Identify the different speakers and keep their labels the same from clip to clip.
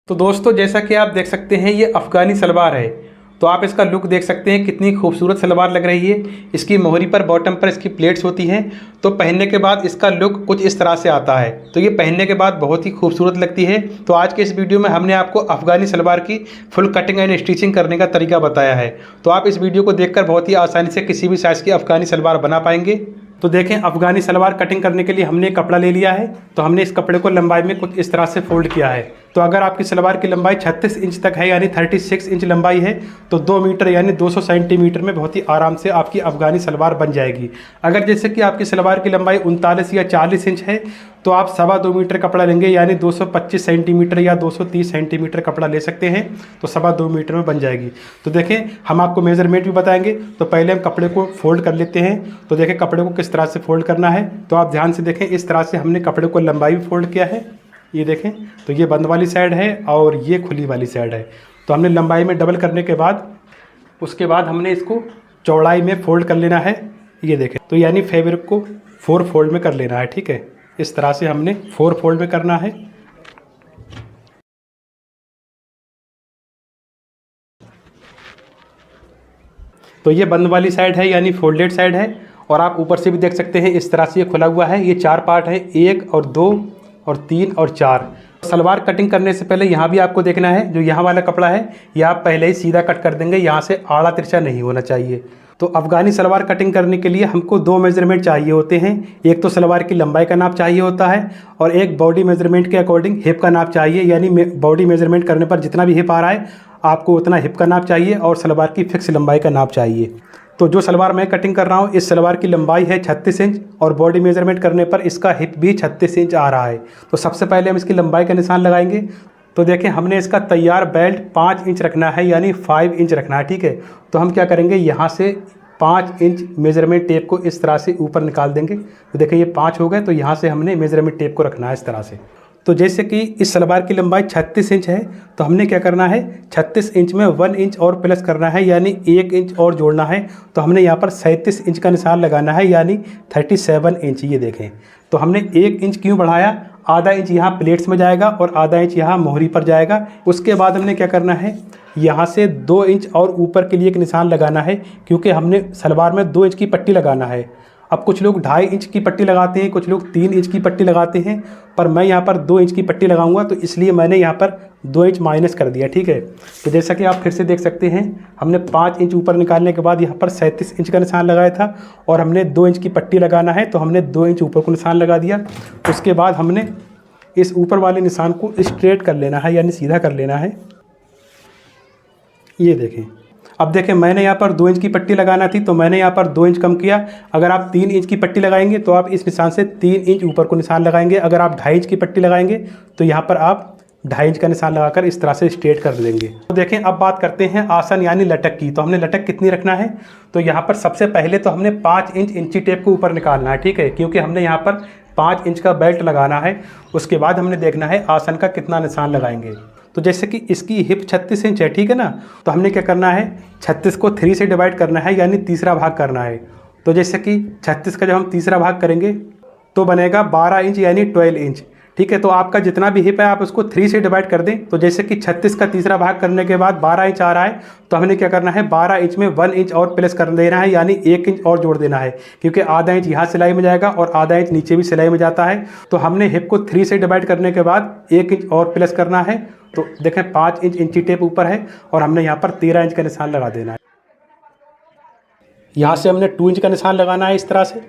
Speaker 1: तो दोस्तों जैसा कि आप देख सकते हैं ये अफ़गानी सलवार है। तो आप इसका लुक देख सकते हैं कितनी खूबसूरत सलवार लग रही है। इसकी मोहरी पर बॉटम पर इसकी प्लेट्स होती हैं। तो पहनने के बाद इसका लुक कुछ इस तरह से आता है। तो ये पहनने के बाद बहुत ही खूबसूरत लगती है। तो आज के इस वीडियो में हमने आपको अफ़गानी सलवार की फुल कटिंग एंड स्टिचिंग करने का तरीका बताया है। तो आप इस वीडियो को देखकर बहुत ही आसानी से किसी भी साइज़ की अफ़गानी सलवार बना पाएंगे। तो देखें, अफ़गानी सलवार कटिंग करने के लिए हमने कपड़ा ले लिया है। तो हमने इस कपड़े को लंबाई में कुछ इस तरह से फोल्ड किया है। तो अगर आपकी सलवार की लंबाई 36 इंच तक है यानी 36 इंच लंबाई है तो 2 मीटर यानी 200 सेंटीमीटर में बहुत ही आराम से आपकी अफ़गानी सलवार बन जाएगी। अगर जैसे कि आपकी सलवार की लंबाई 39 या 40 इंच है तो आप 2.25 मीटर कपड़ा लेंगे यानी 225 सेंटीमीटर या 230 सेंटीमीटर कपड़ा ले सकते हैं। तो 2.25 मीटर में बन जाएगी। तो देखें, हम आपको मेज़रमेंट भी बताएंगे। तो पहले हम कपड़े को फोल्ड कर लेते हैं। तो देखें कपड़े को किस तरह से फोल्ड करना है। तो आप ध्यान से देखें, इस तरह से हमने कपड़े को लंबाई भी फोल्ड किया है। ये देखें, तो ये बंद वाली साइड है और ये खुली वाली साइड है। तो हमने लंबाई में डबल करने के बाद उसके बाद हमने इसको चौड़ाई में फोल्ड कर लेना है। ये देखें, तो यानी फैब्रिक को 4 फोल्ड में कर लेना है। ठीक है, इस तरह से हमने 4 फोल्ड में करना है। तो ये बंद वाली साइड है यानी फोल्डेड साइड है। और आप ऊपर से भी देख सकते हैं इस तरह से ये खुला हुआ है। ये 4 पार्ट है, 1 और 2 और 3 और 4। सलवार कटिंग करने से पहले यहाँ भी आपको देखना है, जो यहाँ वाला कपड़ा है ये आप पहले ही सीधा कट कर देंगे। यहाँ से आड़ा तिरछा नहीं होना चाहिए। तो अफ़गानी सलवार कटिंग करने के लिए हमको 2 मेजरमेंट चाहिए होते हैं। एक तो सलवार की लंबाई का नाप चाहिए होता है और एक बॉडी मेजरमेंट के अकॉर्डिंग हिप का नाप चाहिए। यानी बॉडी मेजरमेंट करने पर जितना भी हिप आ रहा है आपको उतना हिप का नाप चाहिए और सलवार की फिक्स लंबाई का नाप चाहिए। तो जो सलवार मैं कटिंग कर रहा हूँ इस सलवार की लंबाई है 36 इंच और बॉडी मेजरमेंट करने पर इसका हिप भी 36 इंच आ रहा है। तो सबसे पहले हम इसकी लंबाई का निशान लगाएंगे। तो देखें, हमने इसका तैयार बेल्ट 5 इंच रखना है यानी 5 इंच रखना है। ठीक है, तो हम क्या करेंगे, यहाँ से 5 इंच मेजरमेंट टेप को इस तरह से ऊपर निकाल देंगे। तो देखें ये 5 हो गए। तो यहाँ से हमने मेजरमेंट टेप को रखना है इस तरह से। तो जैसे कि इस सलवार की लंबाई 36 इंच है तो हमने क्या करना है, 36 इंच में 1 इंच और प्लस करना है यानी 1 इंच और जोड़ना है। तो हमने यहाँ पर 37 इंच का निशान लगाना है यानी 37 इंच। ये देखें, तो हमने 1 इंच क्यों बढ़ाया, आधा इंच यहाँ प्लेट्स में जाएगा और आधा इंच यहाँ मोहरी पर जाएगा। उसके बाद हमने क्या करना है, यहाँ से 2 इंच और ऊपर के लिए एक निशान लगाना है क्योंकि हमने सलवार में 2 इंच की पट्टी लगाना है। अब कुछ लोग 2.5 इंच की पट्टी लगाते हैं, कुछ लोग 3 इंच की पट्टी लगाते हैं, पर मैं यहाँ पर 2 इंच की पट्टी लगाऊंगा तो इसलिए मैंने यहाँ पर 2 इंच माइनस कर दिया। ठीक है, तो जैसा कि आप फिर से देख सकते हैं, हमने 5 इंच ऊपर निकालने के बाद यहाँ पर 37 इंच का निशान लगाया था और हमने 2 इंच की पट्टी लगाना है तो हमने 2 इंच ऊपर को निशान लगा दिया। उसके बाद हमने इस ऊपर वाले निशान को स्ट्रेट कर लेना है यानी सीधा कर लेना है। ये देखें, अब देखें मैंने यहाँ पर 2 इंच की पट्टी लगाना थी तो मैंने यहाँ पर 2 इंच कम किया। अगर आप 3 इंच की पट्टी लगाएंगे तो आप इस निशान से 3 इंच ऊपर को निशान लगाएंगे। अगर आप 2.5 इंच की पट्टी लगाएंगे तो यहाँ पर आप 2.5 इंच का निशान लगाकर इस तरह से स्ट्रेट कर देंगे। तो देखें, अब बात करते हैं आसन यानी लटक की। तो हमने लटक कितनी रखना है, तो यहाँ पर सबसे पहले तो हमने 5 इंच इंची टेप को ऊपर निकालना है। ठीक है, क्योंकि हमने यहाँ पर 5 इंच का बेल्ट लगाना है। उसके बाद हमने देखना है आसन का कितना निशान लगाएंगे। तो जैसे कि इसकी हिप 36 इंच है, ठीक है ना, तो हमने क्या करना है, 36 को 3 से डिवाइड करना है यानी तीसरा भाग करना है। तो जैसे कि 36 का जब हम तीसरा भाग करेंगे तो बनेगा 12 इंच यानी 12 इंच। ठीक है, तो आपका जितना भी हिप है आप उसको 3 से डिवाइड कर दें। तो जैसे कि 36 का तीसरा भाग करने के बाद 12 इंच आ रहा है तो हमने क्या करना है, 12 इंच में 1 इंच और प्लस कर देना है यानी 1 इंच और जोड़ देना है क्योंकि आधा इंच यहाँ सिलाई में जाएगा और आधा इंच नीचे भी सिलाई में जाता है। तो हमने हिप को 3 से डिवाइड करने के बाद 1 इंच और प्लस करना है। तो देखें 5 इंच इंची टेप ऊपर है और हमने यहाँ पर 13 इंच का निशान लगा देना है। यहाँ से हमने 2 इंच का निशान लगाना है इस तरह से।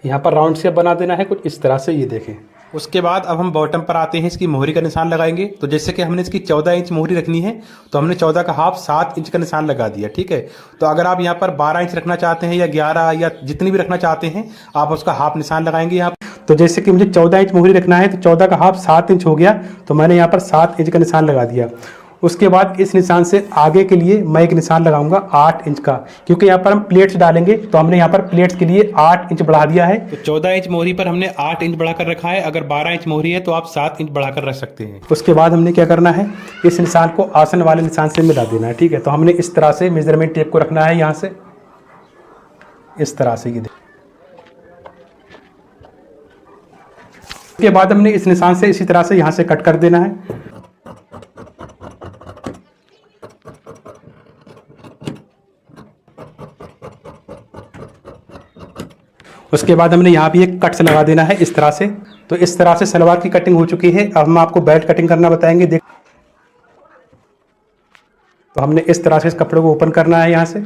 Speaker 1: यहाँ पर राउंड शेप बना देना है कुछ इस तरह से। ये देखें, उसके बाद अब हम बॉटम पर आते हैं, इसकी मोहरी का निशान लगाएंगे। तो जैसे कि हमने इसकी 14 इंच मोहरी रखनी है तो हमने 14 का हाफ 7 इंच का निशान लगा दिया। ठीक है, तो अगर आप यहाँ पर 12 इंच रखना चाहते हैं या 11 या जितनी भी रखना चाहते हैं आप उसका हाफ निशान लगाएंगे यहाँ। तो जैसे कि मुझे 14 इंच मोहरी रखना है तो 14 का हाफ 7 इंच हो गया तो मैंने यहाँ पर 7 इंच का निशान लगा दिया। उसके बाद इस निशान से आगे के लिए मैं एक निशान लगाऊंगा 8 इंच का क्योंकि यहाँ पर हम प्लेट्स डालेंगे तो हमने यहाँ पर प्लेट्स के लिए 8 इंच बढ़ा दिया है। तो 14 इंच मोहरी पर हमने 8 इंच बढ़ाकर रखा है। अगर 12 इंच मोहरी है तो आप 7 इंच बढ़ाकर रख सकते हैं। उसके बाद हमने क्या करना है, इस निशान को आसन वाले निशान से मिला देना है। ठीक है, तो हमने इस तरह से मेजरमेंट टेप को रखना है यहाँ से इस तरह से। ये उसके बाद हमने इस निशान से इसी तरह से यहाँ से कट कर देना है। उसके बाद हमने यहाँ भी एक कट से लगा देना है इस तरह से। तो इस तरह से सलवार की कटिंग हो चुकी है। अब हम आपको बेल्ट कटिंग करना बताएंगे। देख, तो हमने इस तरह से इस कपड़े को ओपन करना है यहाँ से।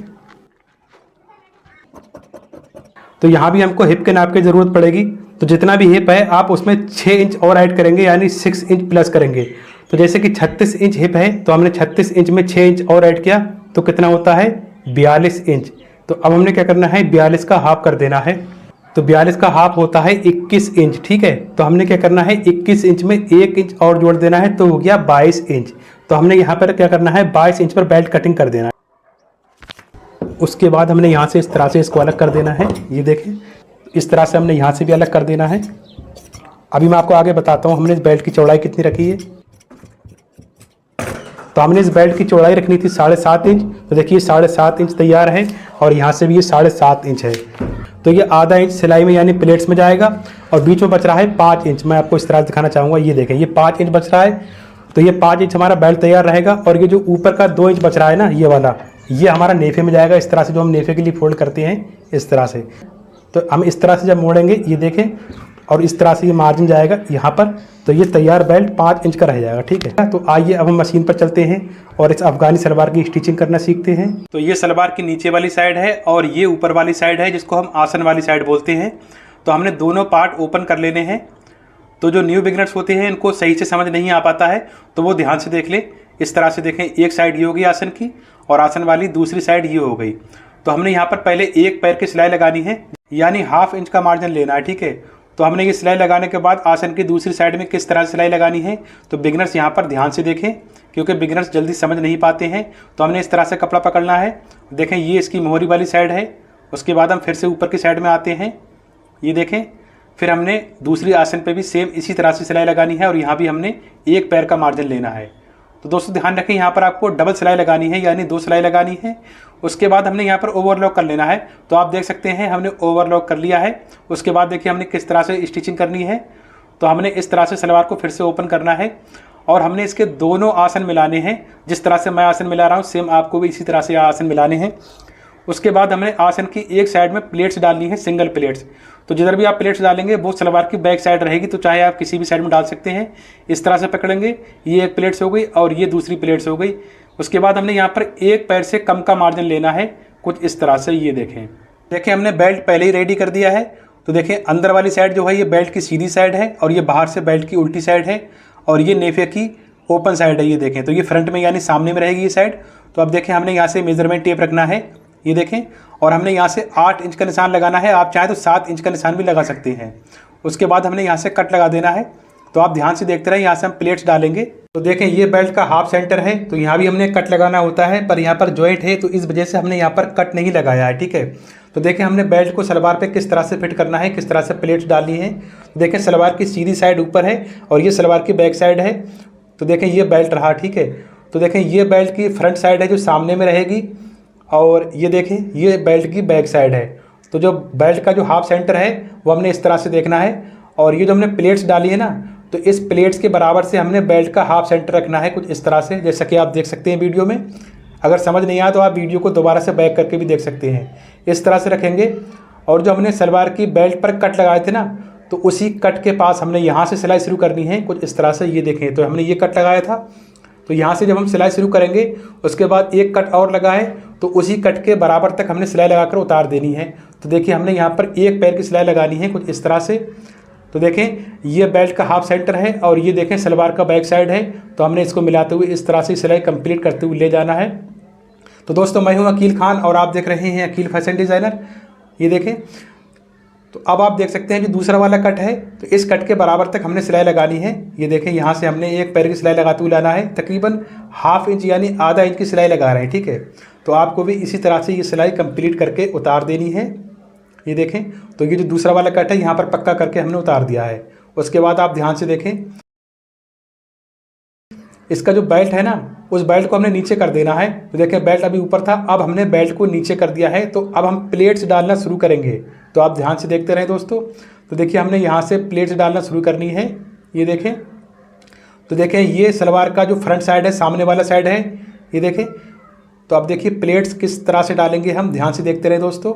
Speaker 1: तो यहाँ भी हमको हिप के नाप की ज़रूरत पड़ेगी। तो जितना भी हिप है आप उसमें 6 इंच और ऐड करेंगे, यानी 6 इंच प्लस करेंगे। तो जैसे कि 36 इंच हिप है तो हमने 36 इंच में 6 इंच और ऐड किया तो कितना होता है 42 इंच। तो अब हमने क्या करना है 42 का हाफ कर देना है। तो 42 का हाफ होता है 21 इंच। ठीक है, तो हमने क्या करना है 21 इंच में 1 इंच और जोड़ देना है तो हो गया 22 इंच। तो हमने यहाँ पर क्या करना है 22 इंच पर बेल्ट कटिंग कर देना है। उसके बाद हमने यहाँ से इस तरह से इसको अलग कर देना है। ये देखें, इस तरह से हमने यहाँ से भी अलग कर देना है। अभी मैं आपको आगे बताता हूँ हमने इस बेल्ट की चौड़ाई कितनी रखी है। तो हमने इस बेल्ट की चौड़ाई रखनी थी 7.5 इंच। तो देखिए 7.5 इंच तैयार है और यहाँ से भी ये 7.5 इंच है। तो ये आधा इंच सिलाई में यानी प्लेट्स में जाएगा और बीच में बच रहा है 5 इंच। मैं आपको इस तरह दिखाना चाहूँगा। ये देखें, ये 5 इंच बच रहा है। तो ये 5 इंच हमारा बेल्ट तैयार रहेगा और ये जो ऊपर का 2 इंच बच रहा है ना, ये वाला, ये हमारा नेफे में जाएगा। इस तरह से जो हम नेफे के लिए फोल्ड करते हैं इस तरह से। तो हम इस तरह से जब मोड़ेंगे, ये देखें, और इस तरह से ये मार्जिन जाएगा यहाँ पर। तो ये तैयार बेल्ट 5 इंच का रह जाएगा। ठीक है, तो आइए अब हम मशीन पर चलते हैं और इस अफगानी सलवार की स्टिचिंग करना सीखते हैं। तो ये सलवार की नीचे वाली साइड है और ये ऊपर वाली साइड है जिसको हम आसन वाली साइड बोलते हैं। तो हमने दोनों पार्ट ओपन कर लेने हैं। तो जो न्यू बिगनर्स होते हैं इनको सही से समझ नहीं आ पाता है तो वो ध्यान से देख ले। इस तरह से देखें, एक साइड ये होगी आसन की और आसन वाली दूसरी साइड ये हो गई। तो हमने यहाँ पर पहले एक पैर की सिलाई लगानी है, यानी 1/2 इंच का मार्जिन लेना है। ठीक है, तो हमने ये सिलाई लगाने के बाद आसन की दूसरी साइड में किस तरह से सिलाई लगानी है तो बिगनर्स यहाँ पर ध्यान से देखें, क्योंकि बिगनर्स जल्दी समझ नहीं पाते हैं। तो हमने इस तरह से कपड़ा पकड़ना है। देखें, ये इसकी मोहरी वाली साइड है। उसके बाद हम फिर से ऊपर की साइड में आते हैं। ये देखें, फिर हमने दूसरी आसन पे भी सेम इसी तरह से सिलाई लगानी है और यहाँ भी हमने एक पैर का मार्जिन लेना है। तो दोस्तों ध्यान रखें, यहाँ पर आपको डबल सिलाई लगानी है, यानी 2 सिलाई लगानी है। उसके बाद हमने यहाँ पर ओवरलॉक कर लेना है। तो आप देख सकते हैं हमने ओवरलॉक कर लिया है। उसके बाद देखिए हमने किस तरह से स्टिचिंग करनी है। तो हमने इस तरह से सलवार को फिर से ओपन करना है और हमने इसके दोनों आसन मिलाने हैं। जिस तरह से मैं आसन मिला रहा हूँ सेम आपको भी इसी तरह से आसन मिलाने हैं। उसके बाद हमने आसन की एक साइड में प्लेट्स डालनी है, सिंगल प्लेट्स। तो जिधर भी आप प्लेट्स डालेंगे वो सलवार की बैक साइड रहेगी। तो चाहे आप किसी भी साइड में डाल सकते हैं। इस तरह से पकड़ेंगे, ये एक प्लेट्स हो गई और ये दूसरी प्लेट्स हो गई। उसके बाद हमने यहाँ पर एक पैर से कम का मार्जिन लेना है, कुछ इस तरह से। ये देखें हमने बेल्ट पहले ही रेडी कर दिया है। तो देखें, अंदर वाली साइड जो है ये बेल्ट की सीधी साइड है और ये बाहर से बेल्ट की उल्टी साइड है और ये नेफे की ओपन साइड है। ये देखें, तो ये फ्रंट में यानी सामने में रहेगी ये साइड। तो अब देखें हमने यहाँ से मेजरमेंट टेप रखना है। ये देखें, और हमने यहाँ से 8 इंच का निशान लगाना है। आप चाहें तो 7 इंच का निशान भी लगा सकते हैं। उसके बाद हमने यहाँ से कट लगा देना है। तो आप ध्यान से देखते रहें, यहाँ से हम प्लेट्स डालेंगे। तो देखें, ये बेल्ट का हाफ सेंटर है। तो यहाँ भी हमने कट लगाना होता है, पर यहाँ पर जॉइंट है तो इस वजह से हमने यहाँ पर कट नहीं लगाया है। ठीक है, तो देखें हमने बेल्ट को सलवार पे किस तरह से फिट करना है, किस तरह से प्लेट्स डालनी है। तो देखें, सलवार की सीधी साइड ऊपर है और ये सलवार की बैक साइड है। तो देखें, ये बेल्ट रहा। ठीक है, तो देखें, ये बेल्ट की फ्रंट साइड है जो सामने में रहेगी और ये देखें, ये बेल्ट की बैक साइड है। तो जो बेल्ट का जो हाफ सेंटर है वो हमने इस तरह से देखना है और ये जो हमने प्लेट्स डाली है ना, तो इस प्लेट्स के बराबर से हमने बेल्ट का हाफ सेंटर रखना है, कुछ इस तरह से, जैसा कि आप देख सकते हैं वीडियो में। अगर समझ नहीं आया तो आप वीडियो को दोबारा से बैक करके भी देख सकते हैं। इस तरह से रखेंगे और जो हमने सलवार की बेल्ट पर कट लगाए थे ना, तो उसी कट के पास हमने यहाँ से सिलाई शुरू करनी है, कुछ इस तरह से। ये देखें, तो हमने ये कट लगाया था। तो यहाँ से जब हम सिलाई शुरू करेंगे उसके बाद एक कट और लगा है तो उसी कट के बराबर तक हमने सिलाई लगाकर उतार देनी है। तो देखिए, हमने यहाँ पर एक पैर की सिलाई लगानी है, कुछ इस तरह से। तो देखें, ये बेल्ट का हाफ सेंटर है और ये देखें सलवार का बैक साइड है। तो हमने इसको मिलाते हुए इस तरह से सिलाई कंप्लीट करते हुए ले जाना है। तो दोस्तों, मैं हूँ अकील खान और आप देख रहे हैं अकील फैशन डिज़ाइनर। ये देखें, तो अब आप देख सकते हैं जो दूसरा वाला कट है, तो इस कट के बराबर तक हमने सिलाई लगानी है। ये देखें, यहाँ से हमने एक पैर की सिलाई लगाते हुए लाना है, तकरीबन 1/2 इंच यानी आधा इंच की सिलाई लगा रहे हैं। ठीक है, तो आपको भी इसी तरह से ये सिलाई कंप्लीट करके उतार देनी है। ये देखें, तो ये जो दूसरा वाला कट है यहाँ पर पक्का करके हमने उतार दिया है। उसके बाद आप ध्यान से देखें, इसका जो बेल्ट है ना, उस बेल्ट को हमने नीचे कर देना है। तो देखें, बेल्ट अभी ऊपर था, अब हमने बेल्ट को नीचे कर दिया है। तो अब हम प्लेट्स डालना शुरू करेंगे। तो आप ध्यान से देखते रहें दोस्तों। तो देखिए हमने यहाँ से प्लेट्स डालना शुरू करनी है। ये देखें, तो देखें ये सलवार का जो फ्रंट साइड है, सामने वाला साइड है, ये देखें। तो अब देखिए प्लेट्स किस तरह से डालेंगे हम, ध्यान से देखते रहे दोस्तों।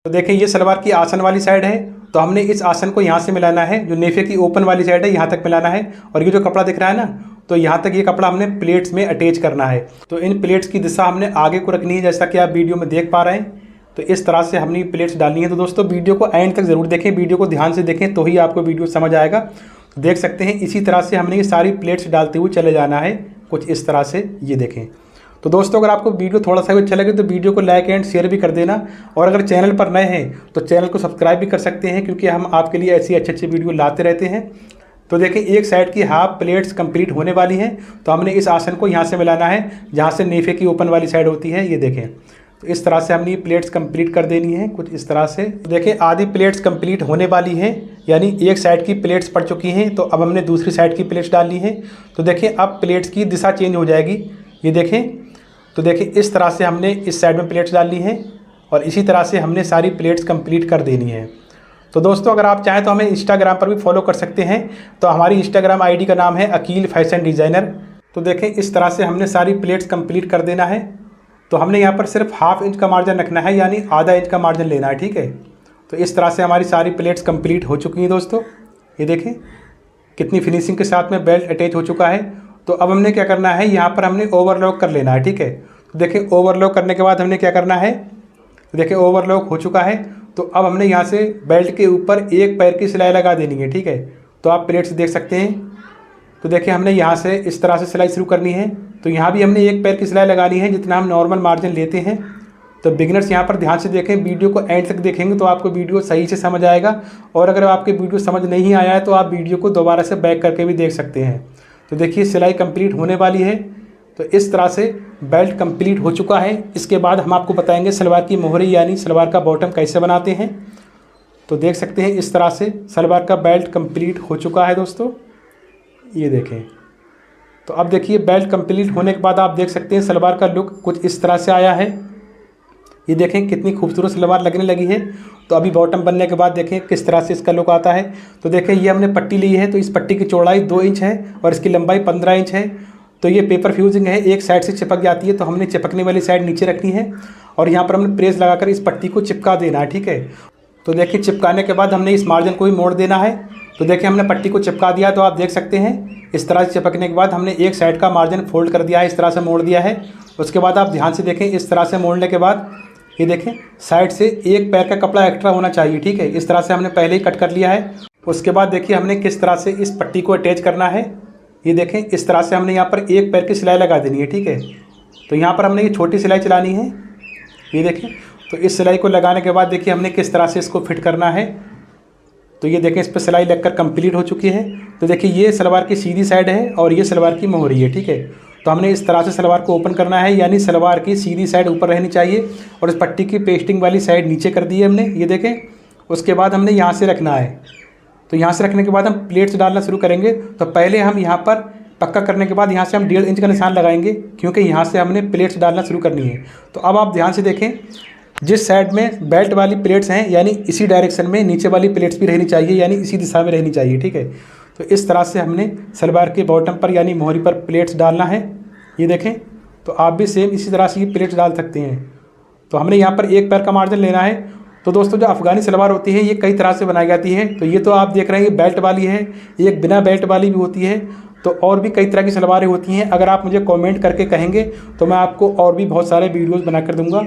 Speaker 1: तो देखें ये सलवार की आसन वाली साइड है, तो हमने इस आसन को यहाँ से मिलाना है, जो नेफे की ओपन वाली साइड है यहाँ तक मिलाना है। और ये जो कपड़ा दिख रहा है ना, तो यहाँ तक ये कपड़ा हमने प्लेट्स में अटैच करना है। तो इन प्लेट्स की दिशा हमने आगे को रखनी है, जैसा कि आप वीडियो में देख पा रहे हैं। तो इस तरह से हमने प्लेट्स डालनी है। तो दोस्तों वीडियो को एंड तक ज़रूर देखें, वीडियो को ध्यान से देखें तो ही आपको वीडियो समझ आएगा। तो देख सकते हैं इसी तरह से हमने ये सारी प्लेट्स डालते हुए चले जाना है, कुछ इस तरह से। ये देखें। तो दोस्तों अगर आपको वीडियो थोड़ा सा भी अच्छा लगे तो वीडियो को लाइक एंड शेयर भी कर देना। और अगर चैनल पर नए हैं तो चैनल को सब्सक्राइब भी कर सकते हैं, क्योंकि हम आपके लिए ऐसी अच्छी वीडियो लाते रहते हैं। तो देखें एक साइड की हाफ प्लेट्स कंप्लीट होने वाली हैं, तो हमने इस आसन को यहाँ से मिलाना है, जहाँ से नेफे की ओपन वाली साइड होती है। ये देखें, तो इस तरह से हमने ये प्लेट्स कंप्लीट कर देनी है, कुछ इस तरह से। तो देखें आधी प्लेट्स कंप्लीट होने वाली हैं, यानी एक साइड की प्लेट्स पड़ चुकी हैं। तो अब हमने दूसरी साइड की प्लेट्स डालनी है। तो देखें अब प्लेट्स की दिशा चेंज हो जाएगी। ये देखें, तो देखिए इस तरह से हमने इस साइड में प्लेट्स डालनी है और इसी तरह से हमने सारी प्लेट्स कंप्लीट कर देनी है। तो दोस्तों अगर आप चाहें तो हमें इंस्टाग्राम पर भी फॉलो कर सकते हैं। तो हमारी इंस्टाग्राम आईडी का नाम है अकील फैशन डिज़ाइनर। तो देखें इस तरह से हमने सारी प्लेट्स कंप्लीट कर देना है। तो हमने यहाँ पर सिर्फ ½ इंच का मार्जिन रखना है, यानी आधा इंच का मार्जिन लेना है, ठीक है। तो इस तरह से हमारी सारी प्लेट्स कंप्लीट हो चुकी हैं दोस्तों। ये देखें कितनी फिनिशिंग के साथ में बेल्ट अटैच हो चुका है। तो अब हमने क्या करना है, यहाँ पर हमने ओवरलॉक कर लेना है, ठीक है। तो देखिए ओवरलॉक करने के बाद हमने क्या करना है, तो देखिए ओवरलॉक हो चुका है। तो अब हमने यहाँ से बेल्ट के ऊपर एक पैर की सिलाई लगा देनी है, ठीक है। तो आप प्लेट्स देख सकते हैं। तो देखिए हमने यहाँ से इस तरह से सिलाई शुरू करनी है। तो यहाँ भी हमने एक पैर की सिलाई लगानी है, जितना हम नॉर्मल मार्जिन लेते हैं। तो बिगिनर्स यहाँ पर ध्यान से देखें, वीडियो को एंड तक देखेंगे तो आपको वीडियो सही से समझ आएगा। और अगर आपके वीडियो समझ नहीं आया है तो आप वीडियो को दोबारा से बैक करके भी देख सकते हैं। तो देखिए सिलाई कंप्लीट होने वाली है। तो इस तरह से बेल्ट कंप्लीट हो चुका है। इसके बाद हम आपको बताएंगे सलवार की मोहरी यानी सलवार का बॉटम कैसे बनाते हैं। तो देख सकते हैं इस तरह से सलवार का बेल्ट कंप्लीट हो चुका है दोस्तों। ये देखें, तो अब देखिए बेल्ट कंप्लीट होने के बाद आप देख सकते हैं सलवार का लुक कुछ इस तरह से आया है। ये देखें कितनी खूबसूरत सलवार लगने लगी है। तो अभी बॉटम बनने के बाद देखें किस तरह से इसका लुक आता है। तो देखें ये हमने पट्टी ली है, तो इस पट्टी की चौड़ाई 2 इंच है और इसकी लंबाई 15 इंच है। तो ये पेपर फ्यूजिंग है, एक साइड से चिपक जाती है, तो हमने चिपकने वाली साइड नीचे रखनी है और यहाँ पर हमने प्रेस लगाकर इस पट्टी को चिपका देना है, ठीक है। तो देखिए चिपकाने के बाद हमने इस मार्जिन को भी मोड़ देना है। तो देखिए हमने पट्टी को चिपका दिया, तो आप देख सकते हैं इस तरह से चिपकने के बाद हमने एक साइड का मार्जिन फोल्ड कर दिया है, इस तरह से मोड़ दिया है। उसके बाद आप ध्यान से देखें, इस तरह से मोड़ने के बाद ये देखें साइड से एक पैर का कपड़ा एक्स्ट्रा होना चाहिए, ठीक है। इस तरह से हमने पहले ही कट कर लिया है। उसके बाद देखिए हमने किस तरह से इस पट्टी को अटैच करना है। ये देखें इस तरह से हमने यहाँ पर एक पैर की सिलाई लगा देनी है, ठीक है। तो यहाँ पर हमने ये छोटी सिलाई चलानी है। ये देखें, तो इस सिलाई को लगाने के बाद देखिए हमने किस तरह से इसको फिट करना है। तो ये देखें इस पर सिलाई लगकर कंप्लीट हो चुकी है। तो देखिए ये सलवार की सीधी साइड है और ये सलवार की मोहरी है, ठीक है। तो हमने इस तरह से सलवार को ओपन करना है, यानी सलवार की सीधी साइड ऊपर रहनी चाहिए और इस पट्टी की पेस्टिंग वाली साइड नीचे कर दी है हमने। ये देखें, उसके बाद हमने यहाँ से रखना है। तो यहाँ से रखने के बाद हम प्लेट्स डालना शुरू करेंगे। तो पहले हम यहाँ पर पक्का करने के बाद यहाँ से हम 1.5 इंच का निशान लगाएंगे, क्योंकि यहाँ से हमने प्लेट्स डालना शुरू करनी है। तो अब आप ध्यान से देखें, जिस साइड में बेल्ट वाली प्लेट्स हैं यानी इसी डायरेक्शन में नीचे वाली प्लेट्स भी रहनी चाहिए, यानी इसी दिशा में रहनी चाहिए, ठीक है। तो इस तरह से हमने सलवार के बॉटम पर यानी मोहरी पर प्लेट्स डालना है। ये देखें, तो आप भी सेम इसी तरह से ये प्लेट्स डाल सकते हैं। तो हमने यहाँ पर एक पैर का मार्जिन लेना है। तो दोस्तों जो अफ़गानी सलवार होती है ये कई तरह से बनाई जाती है। तो ये तो आप देख रहे हैं ये बेल्ट वाली है, एक बिना बेल्ट वाली भी होती है। तो और भी कई तरह की सलवारें होती हैं। अगर आप मुझे कमेंट करके कहेंगे तो मैं आपको और भी बहुत सारे वीडियोस बना कर दूंगा।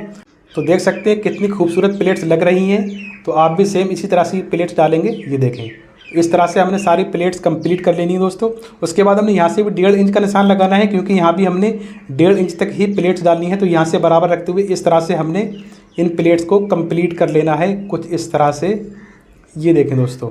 Speaker 1: तो देख सकते हैं कितनी खूबसूरत प्लेट्स लग रही हैं। तो आप भी सेम इसी तरह से प्लेट्स डालेंगे। ये देखें, इस तरह से हमने सारी प्लेट्स कंप्लीट कर लेनी है दोस्तों। उसके बाद हमने यहाँ से भी 1.5 इंच का निशान लगाना है, क्योंकि यहाँ भी हमने 1.5 इंच तक ही प्लेट्स डालनी है। तो यहाँ से बराबर रखते हुए इस तरह से हमने इन प्लेट्स को कंप्लीट कर लेना है, कुछ इस तरह से। ये देखें दोस्तों,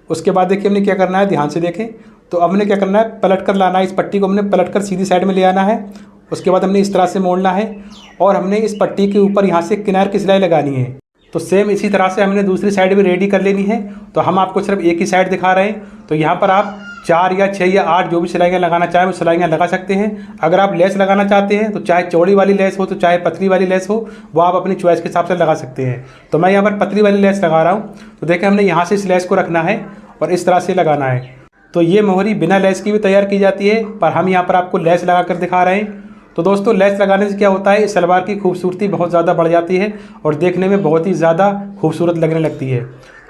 Speaker 1: उसके बाद देखिए हमने क्या करना है, ध्यान से देखें। तो अब हमने क्या करना है, पलट कर लाना है, इस पट्टी को हमने पलट कर सीधी साइड में ले आना है। उसके बाद हमने इस तरह से मोड़ना है और हमने इस पट्टी के ऊपर यहाँ से किनार की सिलाई लगानी है। तो सेम इसी तरह से हमने दूसरी साइड भी रेडी कर लेनी है। तो हम आपको सिर्फ एक ही साइड दिखा रहे हैं। तो यहाँ पर आप 4 या 6 या 8 जो भी सिलाइयाँ लगाना चाहें वो सिलाइयाँ लगा सकते हैं। अगर आप लेस लगाना चाहते हैं तो चाहे चौड़ी वाली लेस हो तो चाहे पतली वाली लेस हो, वो आप अपनी चॉइस के हिसाब से लगा सकते हैं। तो मैं यहाँ पर पतली वाली लेस लगा रहा हूँ। तो देखिए हमने यहाँ से इस लेस को रखना है और इस तरह से लगाना है। तो ये मोहरी बिना लेस की भी तैयार की जाती है, पर हम यहाँ पर आपको लेस लगा कर दिखा रहे हैं। तो दोस्तों लेस लगाने से क्या होता है, इस सलवार की खूबसूरती बहुत ज़्यादा बढ़ जाती है और देखने में बहुत ही ज़्यादा खूबसूरत लगने लगती है।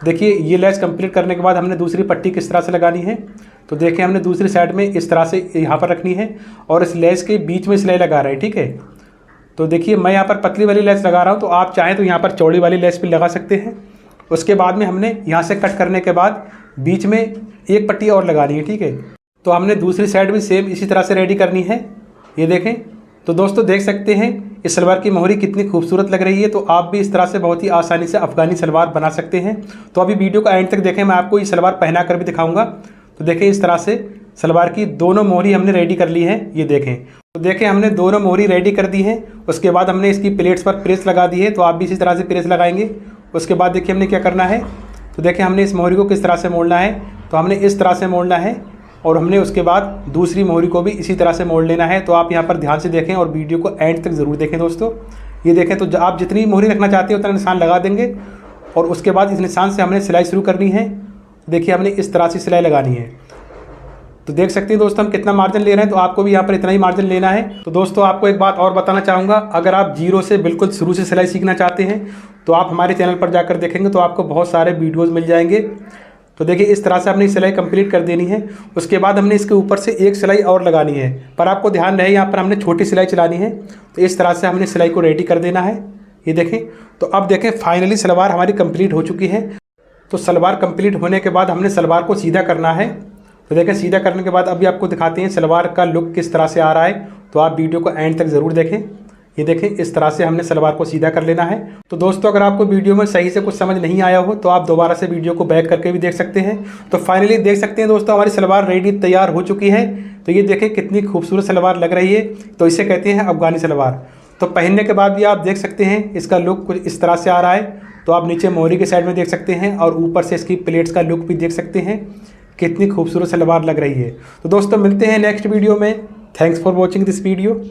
Speaker 1: देखिए ये लेस कंप्लीट करने के बाद हमने दूसरी पट्टी किस तरह से लगानी है। तो देखिए हमने दूसरी साइड में इस तरह से यहाँ पर रखनी है और इस लेस के बीच में सिलाई लगा रहे हैं, ठीक है। तो देखिए मैं यहाँ पर पतली वाली लेस लगा रहा हूँ, तो आप चाहें तो यहाँ पर चौड़ी वाली लेस भी लगा सकते हैं। उसके बाद में हमने यहाँ से कट करने के बाद बीच में एक पट्टी और लगानी है, ठीक है। तो हमने दूसरी साइड भी सेम इसी तरह से रेडी करनी है। ये देखें। तो दोस्तों देख सकते हैं इस सलवार की मोहरी कितनी खूबसूरत लग रही है। तो आप भी इस तरह से बहुत ही आसानी से अफ़गानी सलवार बना सकते हैं। तो अभी वीडियो का एंड तक देखें, मैं आपको ये सलवार पहना कर भी दिखाऊंगा। तो देखें इस तरह से सलवार की दोनों मोहरी हमने रेडी कर ली है। ये देखें। तो देखें हमने दोनों मोहरी रेडी कर दी है। उसके बाद हमने इसकी प्लेट्स पर प्रेस लगा दी है। तो आप भी इसी तरह से प्रेस लगाएंगे। उसके बाद देखिए हमने क्या करना है। तो देखें हमने इस मोहरी को किस तरह से मोड़ना है। तो हमने इस तरह से मोड़ना है और हमने उसके बाद दूसरी मोहरी को भी इसी तरह से मोड़ लेना है। तो आप यहाँ पर ध्यान से देखें और वीडियो को एंड तक ज़रूर देखें दोस्तों। ये देखें। तो आप जितनी मोहरी रखना चाहते हैं उतना निशान लगा देंगे और उसके बाद इस निशान से हमने सिलाई शुरू करनी है। देखिए हमने इस तरह से सिलाई लगानी है। तो देख सकते हैं दोस्तों हम कितना मार्जिन ले रहे हैं। तो आपको भी यहाँ पर इतना ही मार्जिन लेना है। तो दोस्तों आपको एक बात और बताना चाहूँगा, अगर आप जीरो से बिल्कुल शुरू से सिलाई सीखना चाहते हैं तो आप हमारे चैनल पर जाकर देखेंगे तो आपको बहुत सारे वीडियोज़ मिल जाएंगे। तो देखिए इस तरह से हमने सिलाई कंप्लीट कर देनी है। उसके बाद हमने इसके ऊपर से एक सिलाई और लगानी है, पर आपको ध्यान रहे यहाँ पर हमने छोटी सिलाई चलानी है। तो इस तरह से हमने सिलाई को रेडी कर देना है। ये देखें। तो अब देखें फाइनली सलवार हमारी कंप्लीट हो चुकी है। तो सलवार कंप्लीट होने के बाद हमने सलवार को सीधा करना है। तो देखें सीधा करने के बाद अभी आपको दिखाते हैं सलवार का लुक किस तरह से आ रहा है। तो आप वीडियो को एंड तक ज़रूर देखें। ये देखें इस तरह से हमने सलवार को सीधा कर लेना है। तो दोस्तों अगर आपको वीडियो में सही से कुछ समझ नहीं आया हो तो आप दोबारा से वीडियो को बैक करके भी देख सकते हैं। तो फाइनली देख सकते हैं दोस्तों हमारी सलवार रेडी तैयार हो चुकी है। तो ये देखें कितनी खूबसूरत सलवार लग रही है। तो इसे कहते हैं अफ़गानी सलवार। तो पहनने के बाद भी आप देख सकते हैं इसका लुक कुछ इस तरह से आ रहा है। तो आप नीचे मोहरी के साइड में देख सकते हैं और ऊपर से इसकी प्लेट्स का लुक भी देख सकते हैं। कितनी खूबसूरत सलवार लग रही है। तो दोस्तों मिलते हैं नेक्स्ट वीडियो में। Thanks for watching this video.